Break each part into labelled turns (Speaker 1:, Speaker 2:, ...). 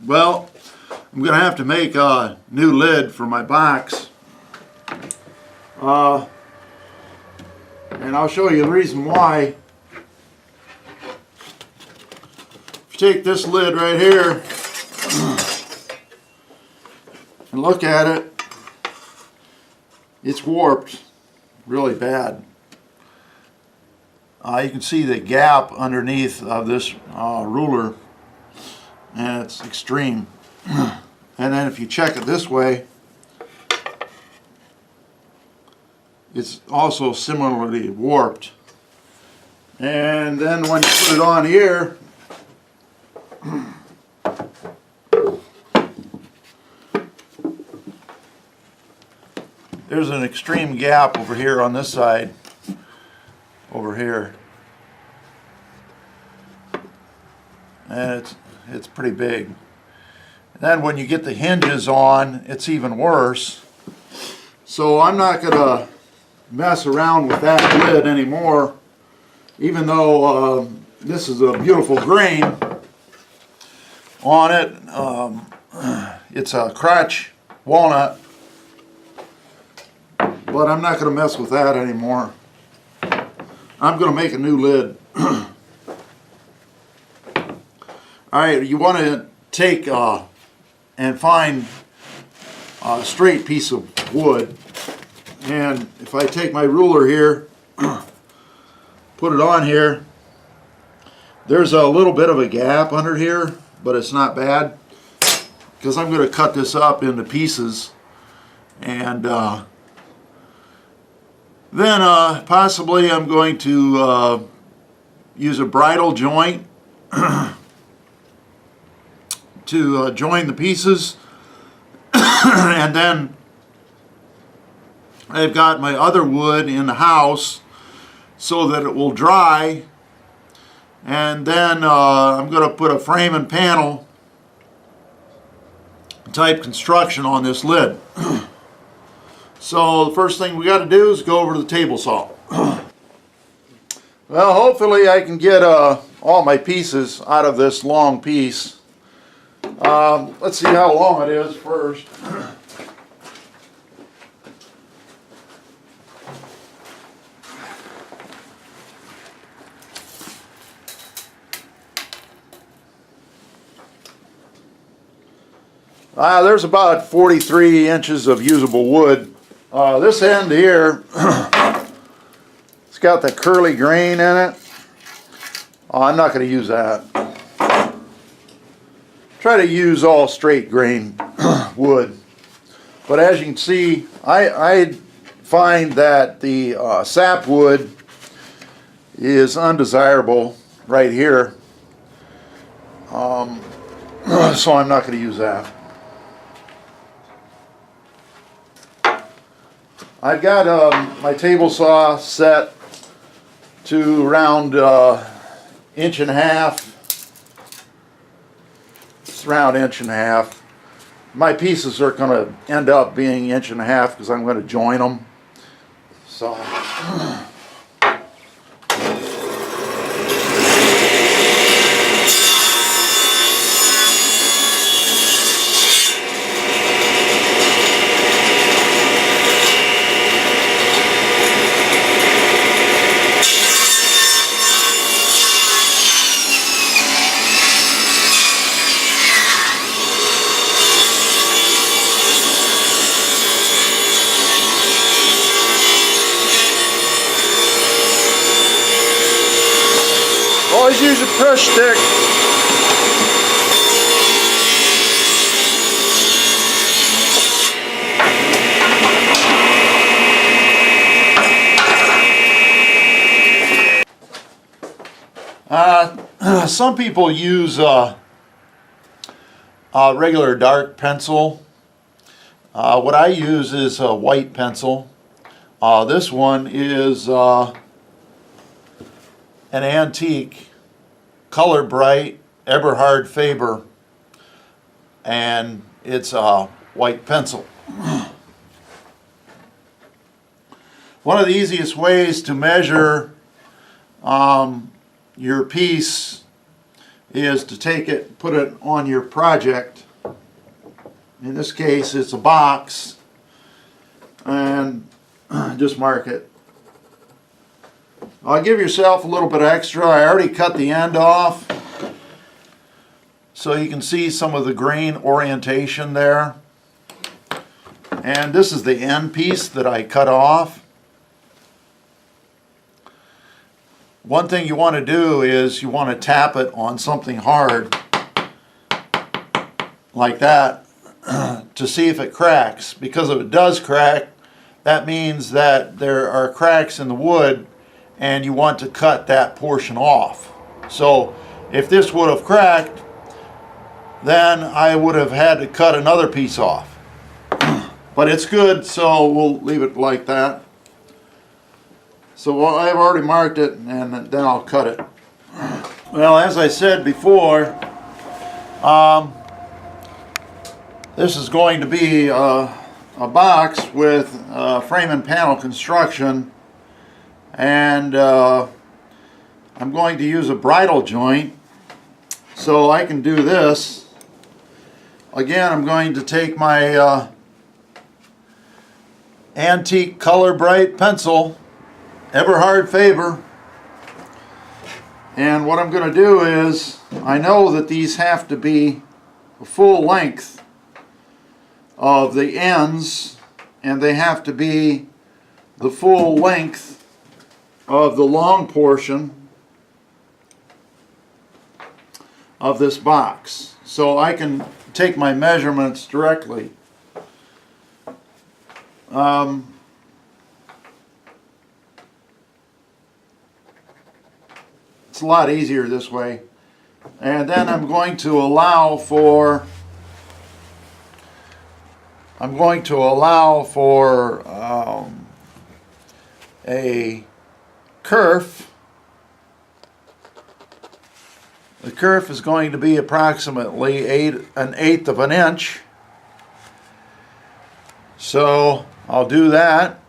Speaker 1: Well, I'm going to have to make a new lid for my box. And I'll show you the reason why. If you take this lid right here and look at it, it's warped really bad. You can see the gap underneath of this ruler, and it's extreme. And then if you check it this way, it's also similarly warped. And then when you put it on here, there's an extreme gap over here on this side, over here, and it's pretty big. And then when you get the hinges on, it's even worse. So I'm not going to mess around with that lid anymore, even though this is a beautiful grain on it. It's a crotch walnut, but I'm not going to mess with that anymore. I'm going to make a new lid. Alright, you want to take and find a straight piece of wood. And if I take my ruler here, put it on here, there's a little bit of a gap under here, but it's not bad, because I'm going to cut this up into pieces, and then possibly I'm going to use a bridle joint to join the pieces. And then I've got my other wood in the house so that it will dry, and then I'm going to put a frame and panel type construction on this lid. So the first thing we got to do is go over to the table saw. Well, hopefully I can get all my pieces out of this long piece. Let's see how long it is first. There's about 43 inches of usable wood. This end here, it's got the curly grain in it. I'm not going to use that. Try to use all straight grain wood. But as you can see, I find that the sapwood is undesirable right here. So I'm not going to use that. I've got my table saw set to around 1.5 inches. It's around 1.5 inches. My pieces are going to end up being 1.5 inches because I'm going to join them. So. Always use a push stick. Some people use a regular dark pencil. What I use is a white pencil. This one is an antique Color Bright Eberhard Faber, and it's a white pencil. One of the easiest ways to measure your piece is to take it, put it on your project. In this case, it's a box, and just mark it. I'll give yourself a little bit extra. I already cut the end off, so you can see some of the grain orientation there. And this is the end piece that I cut off. One thing you want to do is you want to tap it on something hard like that to see if it cracks, because if it does crack, that means that there are cracks in the wood and you want to cut that portion off. So if this would have cracked, then I would have had to cut another piece off. But it's good, so we'll leave it like that. So I've already marked it, and then I'll cut it. Well, as I said before, this is going to be a box with frame and panel construction, and I'm going to use a bridle joint, so I can do this. Again, I'm going to take my antique Color Bright pencil, Everhard Faber, and what I'm going to do is, I know that these have to be a full length of the ends, and they have to be the full length of the long portion of this box, so I can take my measurements directly. It's a lot easier this way. And then I'm going to allow for a kerf. The kerf is going to be approximately an eighth of an inch. So I'll do that.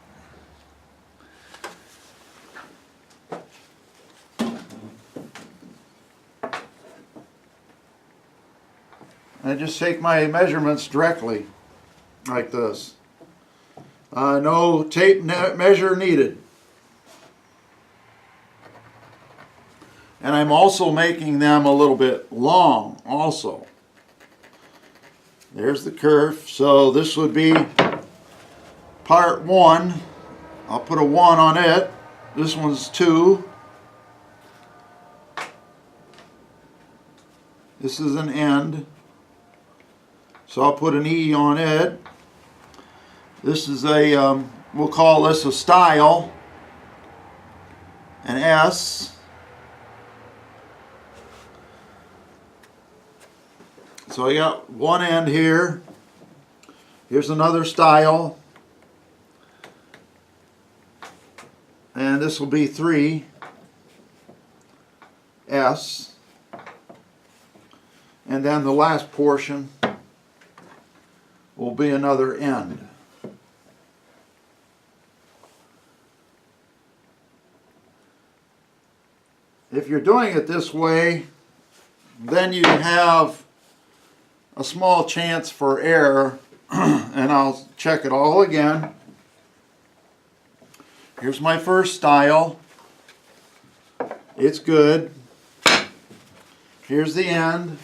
Speaker 1: I just take my measurements directly, like this. No tape measure needed. And I'm also making them a little bit long also. There's the kerf. So this would be part 1. I'll put a 1 on it. This one's 2. This is an end. So I'll put an E on it. This is a, we'll call this a style, an S. So I got one end here. Here's another style. And this will be 3, S. And then the last portion will be another end. If you're doing it this way, then you have a small chance for error, and I'll check it all again. Here's my first style. It's good. Here's the end.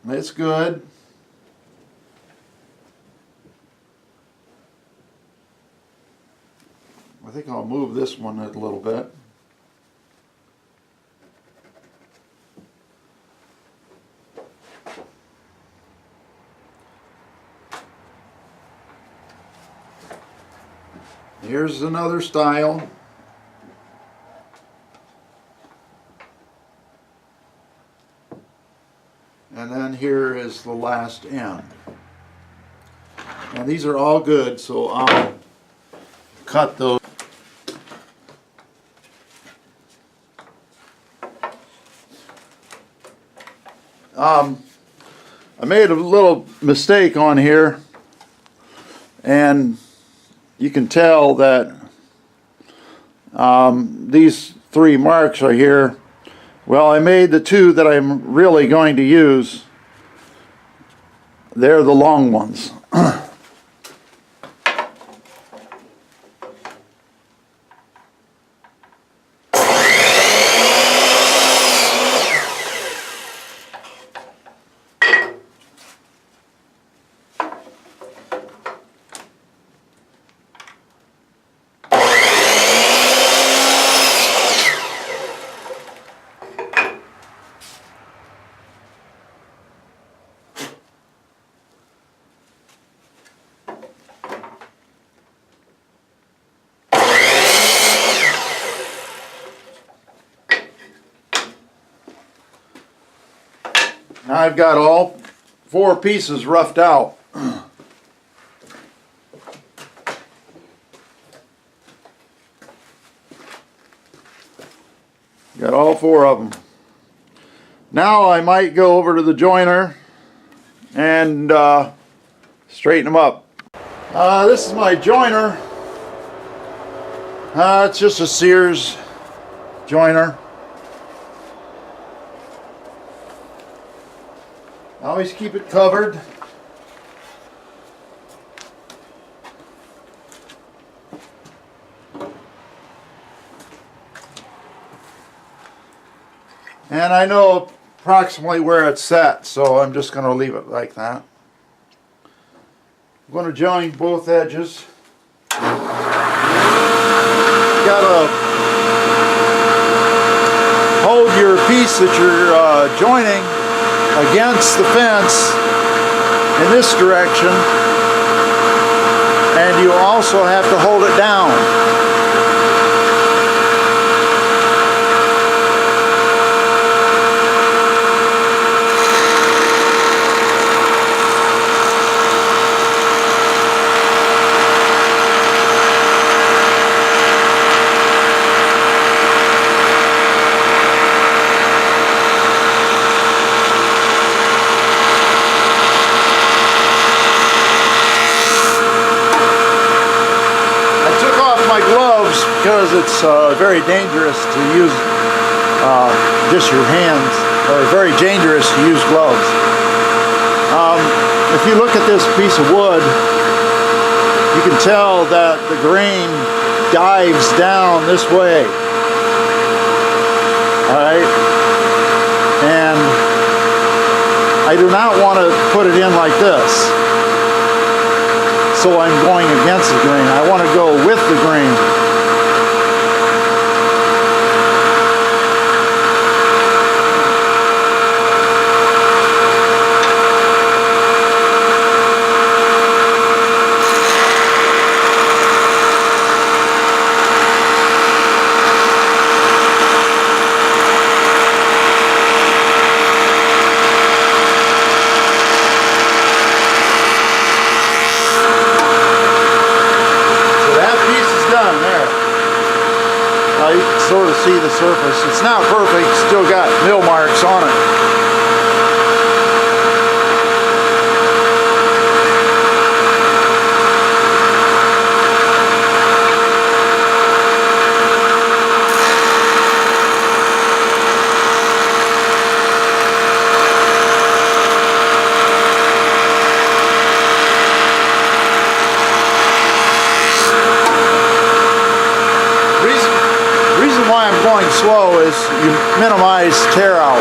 Speaker 1: It's good. I think I'll move this one a little bit. Here's another style. And then here is the last end. And these are all good, so I'll cut those. I made a little mistake on here, and you can tell that these three marks are here. Well, I made the two that I'm really going to use. They're the long ones. Now I've got all four pieces roughed out. Got all four of them. Now I might go over to the joiner and straighten them up. This is my joiner. It's just a Sears joiner. I always keep it covered. And I know approximately where it's set, so I'm just going to leave it like that. I'm going to join both edges. You got to hold your piece that you're joining against the fence in this direction, and you also have to hold it down. Because it's very dangerous to use just your hands, or very dangerous to use gloves. If you look at this piece of wood, you can tell that the grain dives down this way. Alright? And I do not want to put it in like this. So I'm going against the grain. I want to go with the grain. You can sort of see the surface. It's not perfect, still got mill marks on it. Going slow is you minimize tear out.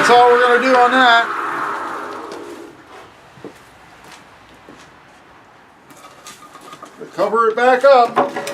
Speaker 1: that's all we're going to do on that. Cover it back up.